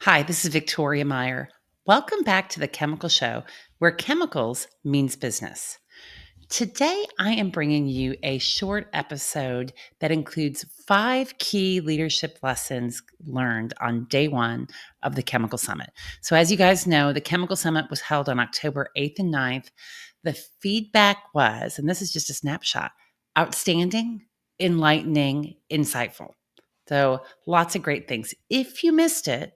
Hi, this is Victoria Meyer. Welcome back to the Chemical Show, where chemicals means business. Today, I am bringing you a short episode that includes 5 key leadership lessons learned on day one of the Chemical Summit. So, as you guys know, the Chemical Summit was held on October 8th and 9th. The feedback was, and this is just a snapshot, outstanding, enlightening, insightful. So, lots of great things. If you missed it,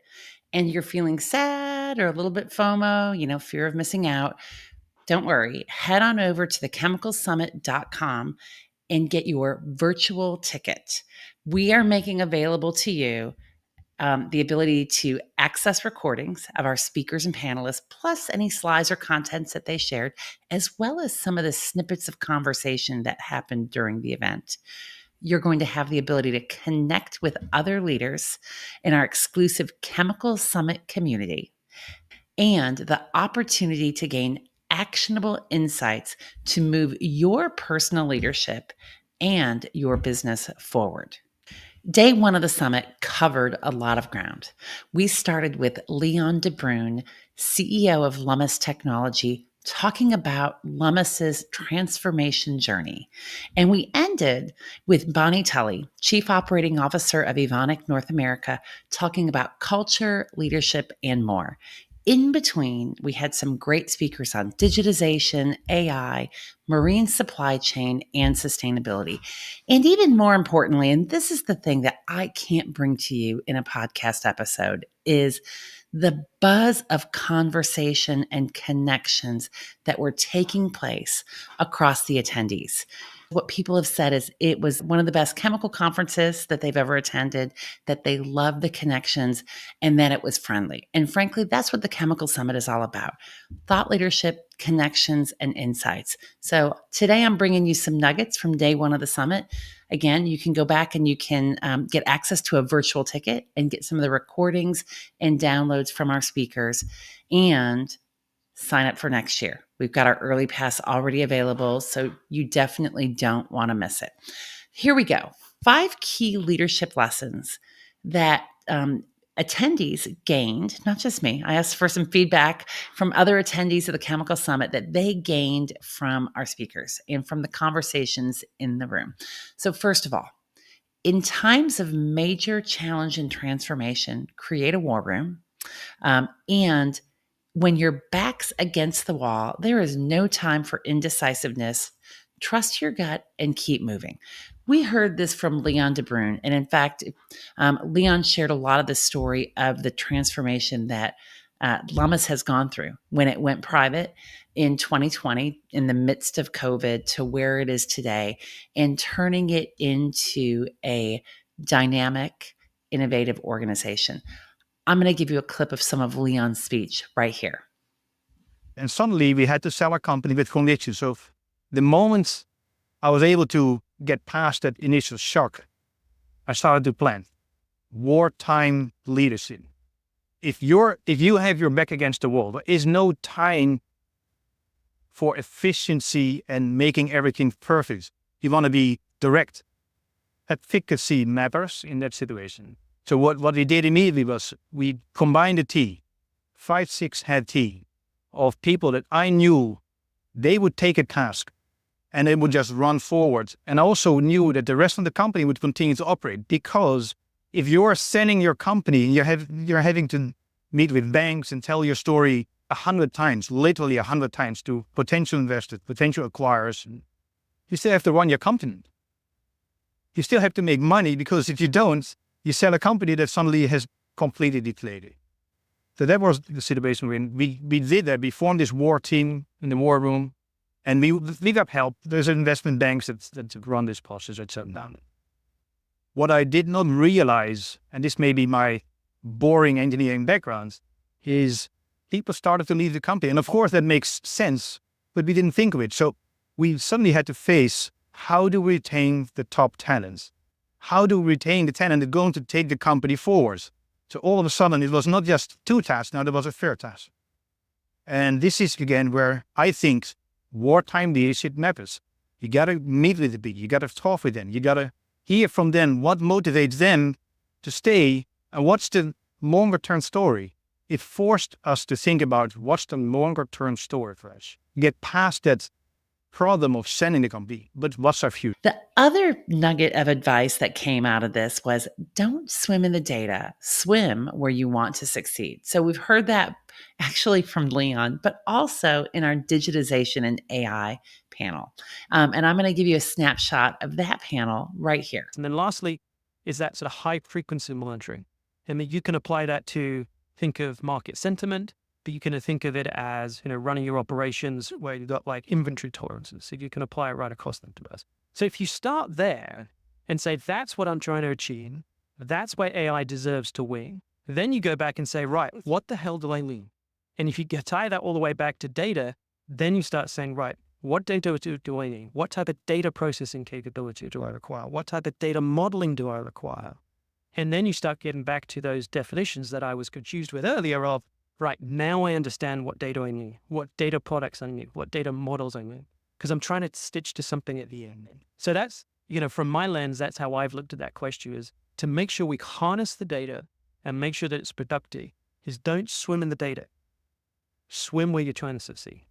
and you're feeling sad or a little bit FOMO, fear of missing out, don't worry. Head on over to thechemicalsummit.com and get your virtual ticket. We are making available to you the ability to access recordings of our speakers and panelists, plus any slides or contents that they shared, as well as some of the snippets of conversation that happened during the event. You're going to have the ability to connect with other leaders in our exclusive Chemical Summit community and the opportunity to gain actionable insights to move your personal leadership and your business forward. Day one of the summit covered a lot of ground. We started with Leon DeBruyn, CEO of Lummus Technology, talking about Lummus's transformation journey. And we ended with Bonnie Tully, Chief Operating Officer of Evonik North America, talking about culture, leadership, and more. In between, we had some great speakers on digitization, AI, marine supply chain, and sustainability. And even more importantly, and this is the thing that I can't bring to you in a podcast episode, is the buzz of conversation and connections that were taking place across the attendees. What people have said is it was one of the best chemical conferences that they've ever attended, that they loved the connections, and that it was friendly. And frankly, that's what the Chemical Summit is all about: thought leadership, connections, and insights. So today I'm bringing you some nuggets from day one of the summit. Again, you can go back and you can get access to a virtual ticket and get some of the recordings and downloads from our speakers and sign up for next year. We've got our early pass already available, so you definitely don't want to miss it. Here we go. 5 key leadership lessons that attendees gained, not just me. I asked for some feedback from other attendees of the Chemical Summit that they gained from our speakers and from the conversations in the room. So first of all, in times of major challenge and transformation, create a war room. And when your back's against the wall, there is no time for indecisiveness. Trust your gut and keep moving. We heard this from Leon DeBruyn. And in fact, Leon shared a lot of the story of the transformation that Lummus has gone through when it went private in 2020 in the midst of COVID to where it is today, and turning it into a dynamic, innovative organization. I'm going to give you a clip of some of Leon's speech right here. And suddenly we had to sell our company with conditions. So the moment I was able to get past that initial shock, I started to plan wartime leadership. If you have your back against the wall, there is no time for efficiency and making everything perfect. You want to be direct. Efficacy matters in that situation. So what we did immediately was we combined a team, 5-6 head team of people that I knew they would take a task and they would just run forward. And I also knew that the rest of the company would continue to operate, because if you're selling your company, you're having to meet with banks and tell your story 100 times, literally 100 times, to potential investors, potential acquirers. You still have to run your company. You still have to make money, because if you don't, you sell a company that suddenly has completely deflated. So that was the situation we did that. We formed this war team in the war room, and we got help. There's investment banks that run this process, etc. What I did not realize, and this may be my boring engineering background, is people started to leave the company. And of course that makes sense, but we didn't think of it. So we suddenly had to face, how do we retain the top talents? How do we retain the talent that's going to take the company forward? So all of a sudden it was not just 2 tasks, now there was a 3rd task. And this is again where I think wartime leadership matters. You got to meet with the people, you got to talk with them, you got to hear from them what motivates them to stay, and what's the longer-term story. It forced us to think about what's the longer-term story for us. Get past that problem of sending the company, but what's our future? The other nugget of advice that came out of this was don't swim in the data, swim where you want to succeed. So we've heard that actually from Leon, but also in our digitization and AI panel. And I'm going to give you a snapshot of that panel right here. And then lastly is that sort of high frequency monitoring. I mean, you can apply that to think of market sentiment, but you can think of it as, running your operations where you've got like inventory tolerances. So you can apply it right across them to us. So if you start there and say, that's what I'm trying to achieve, that's why AI deserves to win, then you go back and say, right, what the hell do I mean? And if you tie that all the way back to data, then you start saying, right, what data do I need? What type of data processing capability do I require? What type of data modeling do I require? And then you start getting back to those definitions that I was confused with earlier of, right, now I understand what data I need, what data products I need, what data models I need, because I'm trying to stitch to something at the end. So that's, from my lens, that's how I've looked at that question, is to make sure we harness the data and make sure that it's productive, is don't swim in the data. Swim where you're trying to succeed.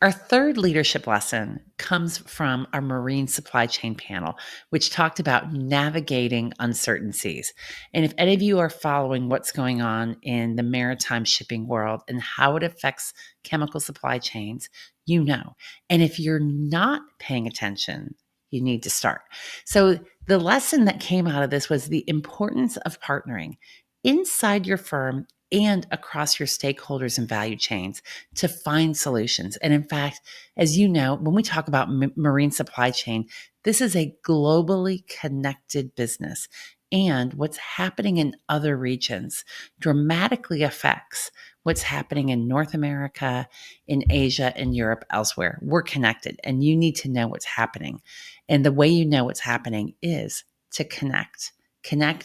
Our third leadership lesson comes from our marine supply chain panel, which talked about navigating uncertain seas. And if any of you are following what's going on in the maritime shipping world and how it affects chemical supply chains, you know. And if you're not paying attention, you need to start. So the lesson that came out of this was the importance of partnering inside your firm and across your stakeholders and value chains to find solutions. And in fact, as you know, when we talk about marine supply chain, this is a globally connected business. And what's happening in other regions dramatically affects what's happening in North America, in Asia, in Europe, elsewhere. We're connected, and you need to know what's happening. And the way you know what's happening is to connect,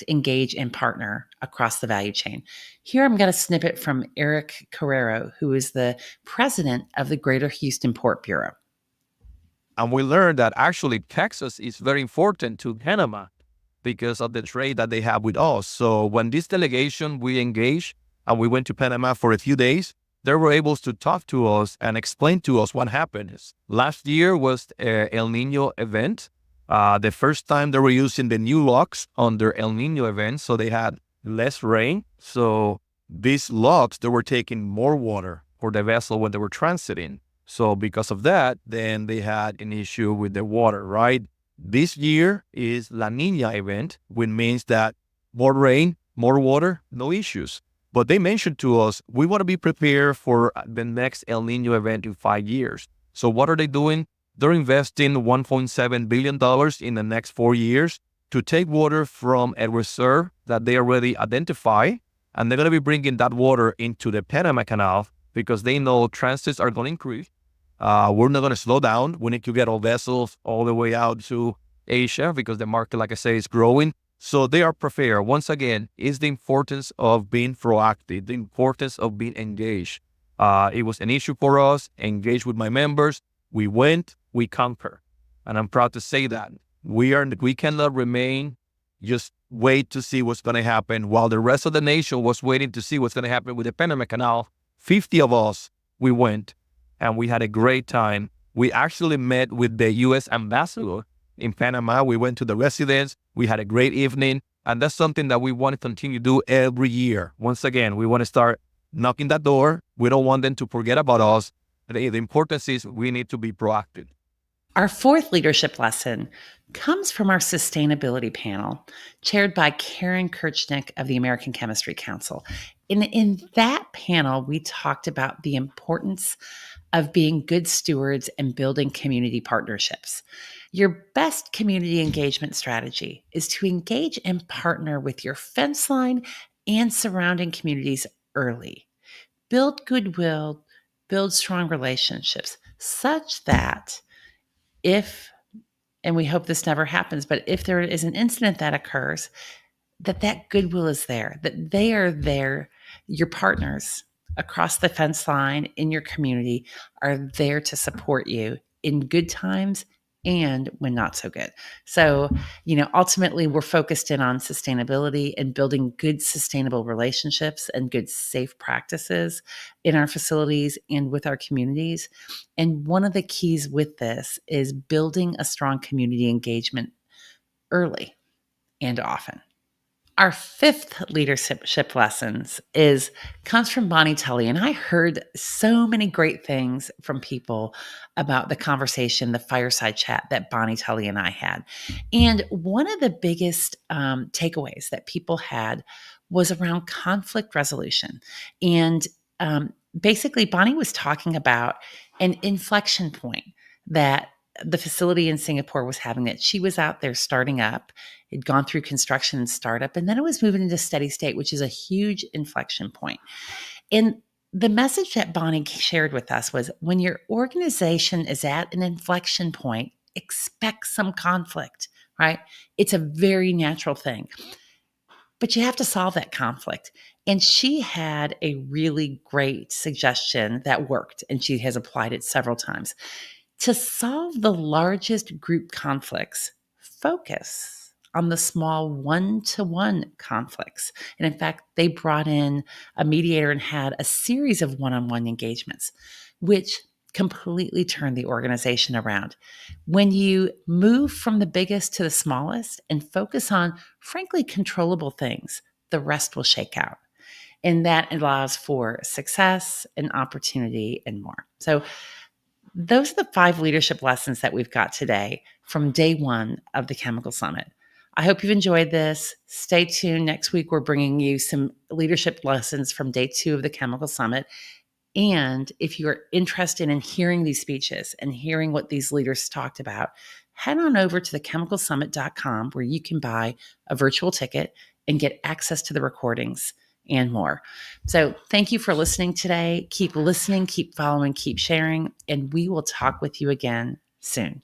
engage, and partner across the value chain. Here I'm going to snippet from Eric Carrero, who is the president of the Greater Houston Port Bureau. And we learned that actually Texas is very important to Panama because of the trade that they have with us. So when this delegation, we engaged and we went to Panama for a few days, they were able to talk to us and explain to us what happened. Last year was an El Nino event. The first time they were using the new locks on their El Nino event, so they had less rain. So these locks, they were taking more water for the vessel when they were transiting. So because of that, then they had an issue with the water, right? This year is La Nina event, which means that more rain, more water, no issues. But they mentioned to us, we want to be prepared for the next El Nino event in 5 years. So what are they doing? They're investing $1.7 billion in the next 4 years to take water from a reserve that they already identify. And they're going to be bringing that water into the Panama Canal because they know transits are going to increase. We're not going to slow down. We need to get our vessels all the way out to Asia because the market, like I say, is growing. So they are prepared. Once again, is the importance of being proactive, the importance of being engaged. It was an issue for us, engaged with my members. We went, we conquered. And I'm proud to say that. We cannot remain, just wait to see what's going to happen while the rest of the nation was waiting to see what's going to happen with the Panama Canal. 50 of us, we went and we had a great time. We actually met with the U.S. ambassador in Panama. We went to the residence. We had a great evening. And that's something that we want to continue to do every year. Once again, we want to start knocking that door. We don't want them to forget about us. The importance is we need to be proactive. Our fourth leadership lesson comes from our sustainability panel, chaired by Karen Kirchnick of the American Chemistry Council. In that panel, we talked about the importance of being good stewards and building community partnerships. Your best community engagement strategy is to engage and partner with your fence line and surrounding communities early. Build goodwill, build strong relationships such that if, and we hope this never happens, but if there is an incident that occurs, that goodwill is there, that they are there, your partners across the fence line in your community are there to support you in good times and when not so good. So, ultimately we're focused in on sustainability and building good sustainable relationships and good safe practices in our facilities and with our communities. And one of the keys with this is building a strong community engagement early and often. Our fifth leadership lessons comes from Bonnie Tully, and I heard so many great things from people about the conversation, the fireside chat that Bonnie Tully and I had. And one of the biggest takeaways that people had was around conflict resolution. And basically, Bonnie was talking about an inflection point that the facility in Singapore was having, that she was out there starting up. It'd gone through construction and startup, and then it was moving into steady state, which is a huge inflection point. And the message that Bonnie shared with us was, when your organization is at an inflection point, expect some conflict, right? It's a very natural thing, but you have to solve that conflict. And she had a really great suggestion that worked, and she has applied it several times. To solve the largest group conflicts, focus on the small one-to-one conflicts. And in fact, they brought in a mediator and had a series of one-on-one engagements, which completely turned the organization around. When you move from the biggest to the smallest and focus on, frankly, controllable things, the rest will shake out. And that allows for success and opportunity and more. So those are the 5 leadership lessons that we've got today from day 1 of the Chemical Summit. I hope you've enjoyed this. Stay tuned. Next week, we're bringing you some leadership lessons from day 2 of the Chemical Summit. And if you're interested in hearing these speeches and hearing what these leaders talked about, head on over to thechemicalsummit.com, where you can buy a virtual ticket and get access to the recordings and more. So thank you for listening today. Keep listening, keep following, keep sharing, and we will talk with you again soon.